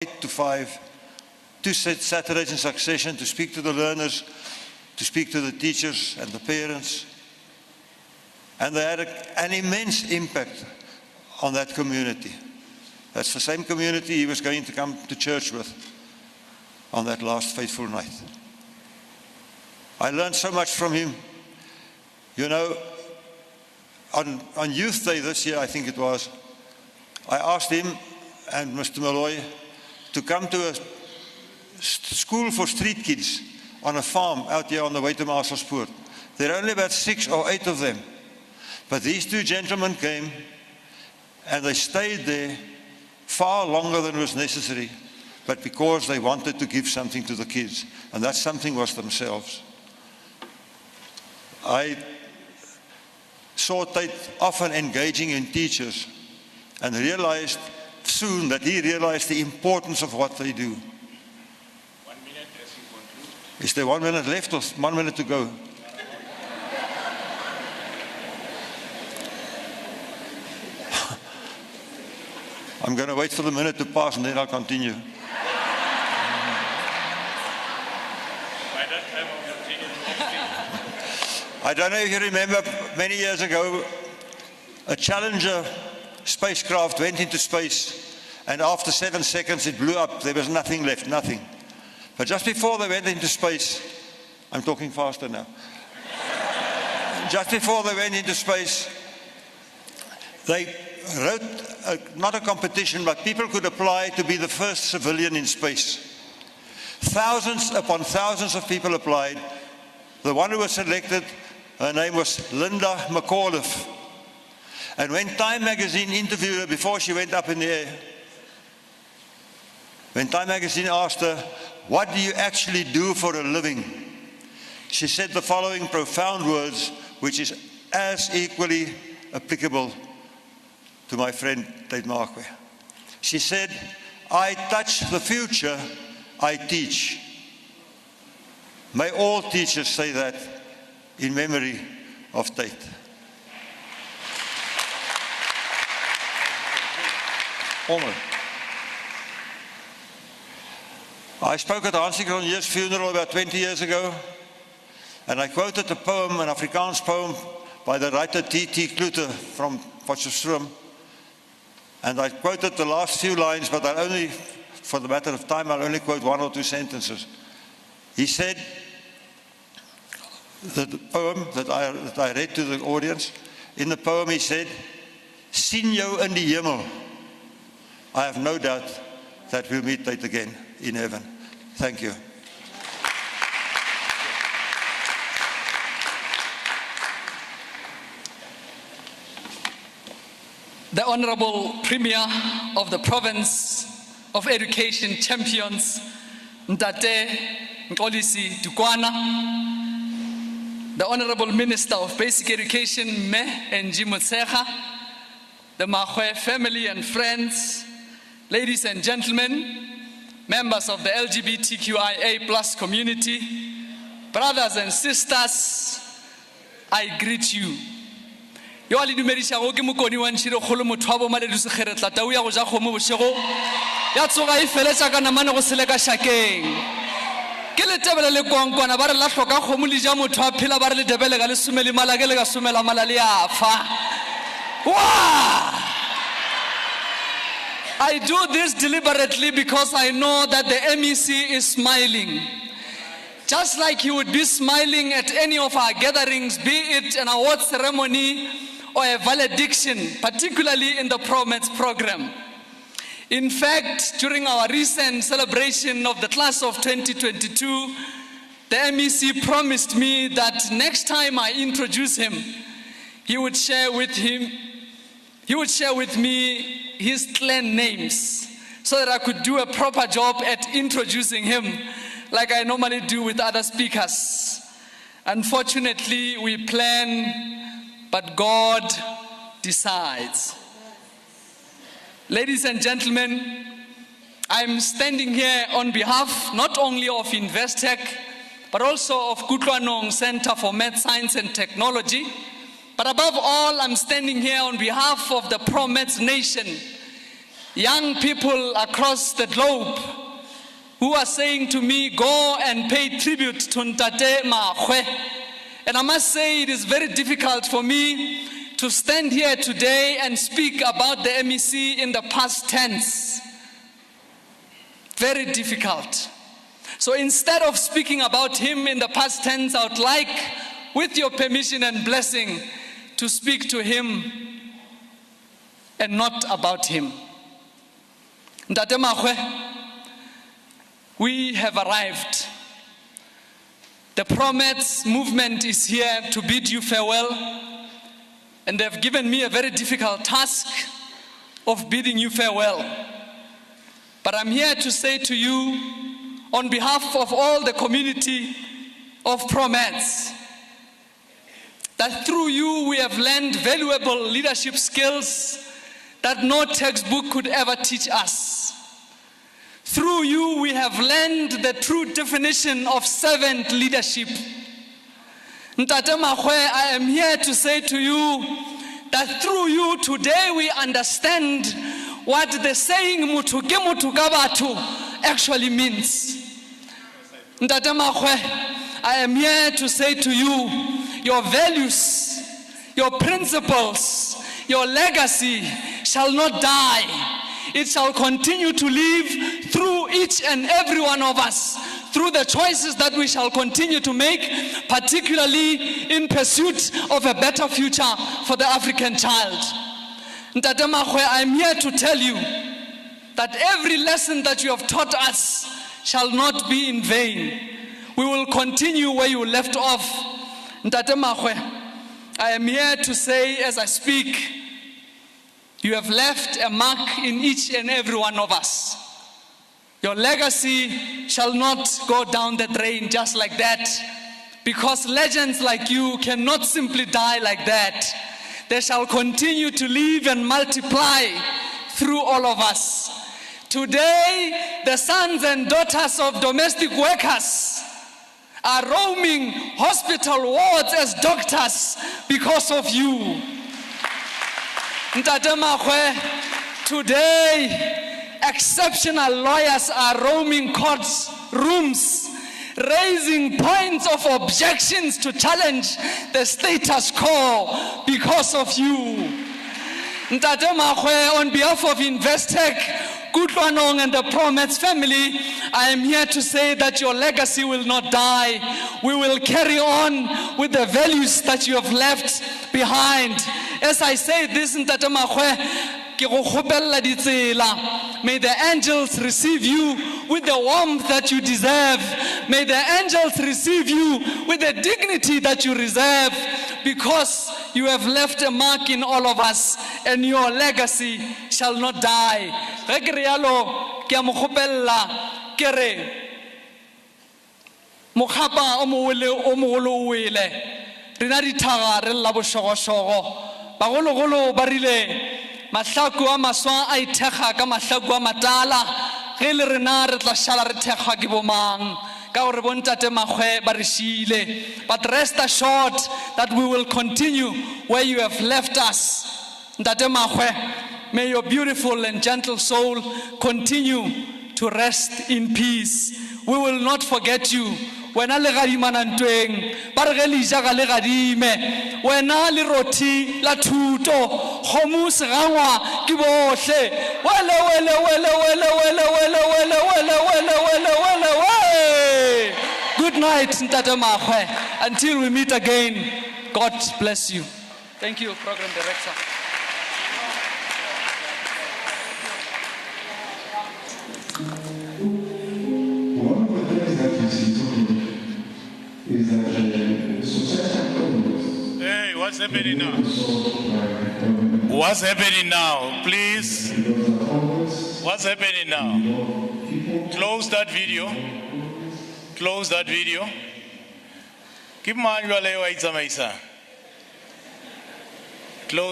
8 to 5, 2 Saturdays in succession to speak to the learners, to speak to the teachers and the parents. And they had an immense impact on that community. That's the same community he was going to come to church with on that last fateful night. I learned so much from him. You know, on Youth Day this year, I think it was, I asked him and Mr. Makgoe to come to a school for street kids on a farm out here on the way to Marshalspoort. There are only about 6 or 8 of them. But these 2 gentlemen came and they stayed there far longer than was necessary, but because they wanted to give something to the kids, and that something was themselves. I saw Tate often engaging in teachers and realized soon that he realized the importance of what they do. 1 minute as you conclude. Is there 1 minute left or 1 minute to go? I'm going to wait for the minute to pass and then I'll continue. By that time, I'll continue. I don't know if you remember, many years ago, a Challenger spacecraft went into space, and after 7 seconds it blew up. There was nothing left, nothing. But just before they went into space, I'm talking faster now. Just before they went into space, they wrote, not a competition, but people could apply to be the first civilian in space. Thousands upon thousands of people applied. The one who was selected, her name was Tate Makgoe. And when Time magazine interviewed her before she went up in the air, when Time magazine asked her, "What do you actually do for a living?" she said the following profound words, which is as equally applicable to my friend Tate Makgoe. She said, "I touch the future, I teach." May all teachers say that in memory of Tate. Almost. I spoke at Hansie Cronje's funeral about 20 years ago, and I quoted a poem, an Afrikaans poem by the writer Tate Makgoe from Potchefstroom. And I quoted the last few lines, but I'll only, for the matter of time, I'll only quote 1 or 2 sentences. He said, the poem that I read to the audience, in the poem he said, "Sien jou in die hemel." I have no doubt that we'll meet Tate again in heaven. Thank you. The Honorable Premier of the Province of Education Champions, Tate Makgoe Dukwana, the Honorable Minister of Basic Education, Me Njimotseha, the Makgoe family and friends, ladies and gentlemen, members of the LGBTQIA+ community, brothers and sisters, I greet you. Yo ali dumedisha go ke mokoni wa ntshire kgolo motho wa bo maledu sekgeretla tau ya go ja kgomo bošego ya tsoga e feletša ka namane go seleka šakeng ke letebele le kwankwana ba re la hloka kgomo le ja motho a phela ba re le debele ka lesome le mala ke le ka somela mala le a fa. I do this deliberately because I know that the MEC is smiling. Just like he would be smiling at any of our gatherings, be it an award ceremony or a valediction, particularly in the ProMets program. In fact, during our recent celebration of the class of 2022, the MEC promised me that next time I introduce him, he would share with me his clan names so that I could do a proper job at introducing him like I normally do with other speakers. Unfortunately, we plan, but God decides. Ladies and gentlemen, I'm standing here on behalf not only of Investec, but also of Kutlwanong Center for Math, Science and Technology. But above all, I'm standing here on behalf of the ProMets Nation, young people across the globe who are saying to me, go and pay tribute to Tate Makgoe. And I must say it is very difficult for me to stand here today and speak about the MEC in the past tense. Very difficult. So instead of speaking about him in the past tense, I would like, with your permission and blessing, to speak to him and not about him. Tate Makgoe, we have arrived. The Promets movement is here to bid you farewell, and they've given me a very difficult task of bidding you farewell. But I'm here to say to you, on behalf of all the community of Promets, that through you we have learned valuable leadership skills that no textbook could ever teach us. Through you we have learned the true definition of servant leadership. Tate Makgoe, I am here to say to you that through you today we understand what the saying "Muthu ke muthu ka batho" actually means. Tate Makgoe, I am here to say to you, your values, your principles, your legacy shall not die. It shall continue to live through each and every one of us, through the choices that we shall continue to make, particularly in pursuit of a better future for the African child. Tate Makgoe, I am here to tell you that every lesson that you have taught us shall not be in vain. We will continue where you left off. Tate Makgoe, I am here to say as I speak, you have left a mark in each and every one of us. Your legacy shall not go down the drain just like that, because legends like you cannot simply die like that. They shall continue to live and multiply through all of us. Today, the sons and daughters of domestic workers are roaming hospital wards as doctors because of you. Tate Makgoe, today, exceptional lawyers are roaming court rooms, raising points of objections to challenge the status quo because of you. Tate Makgoe, on behalf of Investec, Kutlwanong and the Promets family, I am here to say that your legacy will not die. We will carry on with the values that you have left behind. As I say this in Tate Makgoe, may the angels receive you with the warmth that you deserve. May the angels receive you with the dignity that you deserve, because you have left a mark in all of us and your legacy shall not die. Mokgapa o mogolo o ile rena dithaga re lla bošogošogo bagologolo ba rile mahlaku a maswa a ithekga ka mahlaku a matala ge le rena re tla šala re thekgwa ke bomang ka gore bontate Makgoe ba re šiile. But rest assured that we will continue where you have left us. Ntate Makgoe, may your beautiful and gentle soul continue to rest in peace. We will not forget you. Wena le gadimana ntweng ba re ge le ja ga le gadime, wena le roti la thuto kgomo segangwa ke bohle wele wele wele wele wele wele wele wele wele wele wele wele. Good night, Tate Makgoe. Until we meet again, God bless you. Thank you, Program Director. Hey, what's happening now? What's happening now? Please. What's happening now? Close that video. Close that video. Keep man, you are